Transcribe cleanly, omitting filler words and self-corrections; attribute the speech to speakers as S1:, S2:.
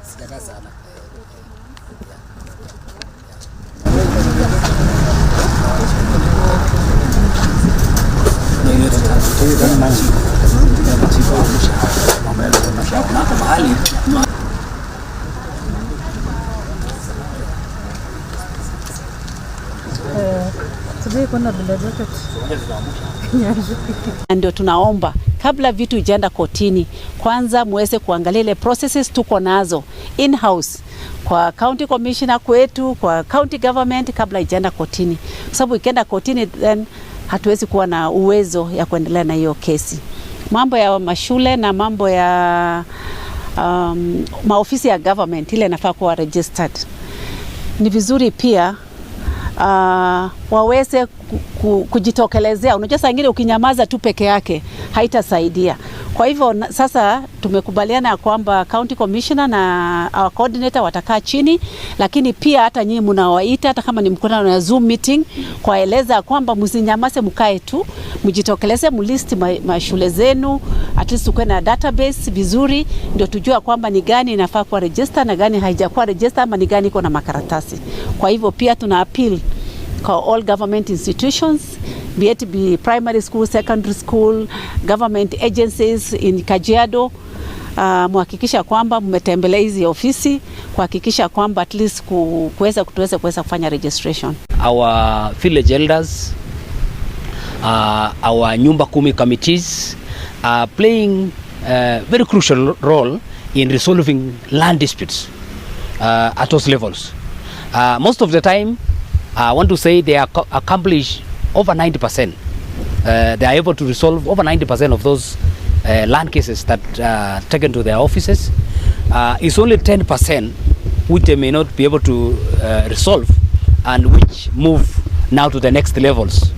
S1: Sijakaa sana.
S2: Ndio tunaomba kabla vitu ijaenda kotini, kwanza muweze kuangalia ile processes tuko nazo in-house kwa county commissioner kwetu, kwa county government kabla ijaenda kotini, kwa sababu ikienda kotini then hatuwezi kuwa na uwezo ya kuendelea na hiyo kesi. Mambo ya mashule na mambo ya maofisi ya government ile nafaa kuwa registered. Ni vizuri pia waweze kujitokelezea. Unajua saa nyingine ukinyamaza tu peke yake haitasaidia. Kwa hivyo sasa tumekubaliana kwamba county commissioner na our coordinator watakaa chini, lakini pia hata nyinyi mnawaita, hata kama ni mkutano na Zoom meeting, kwaeleza kwamba msinyamaze, mkae tu, mjitokeleze, mlist mashule zenu, at least ukwe na database vizuri, ndio tujue kwamba ni gani inafaa kuwa register na gani haijakuwa register, ama ni gani iko na makaratasi. Kwa hivyo pia tuna appeal kwa all government institutions, be it be primary school, secondary school, government agencies in Kajiado, muhakikisha kwamba mmetembelea hizi ofisi, kuhakikisha kwamba at least kuweza kufanya registration.
S3: Our village elders, our nyumba kumi committees are playing a very crucial role in resolving land disputes at those levels. Most of the time, I want to say they accomplish over 90%. They are able to resolve over 90% of those land cases that are taken to their offices. It's only 10% which they may not be able to resolve, and which move now to the next levels.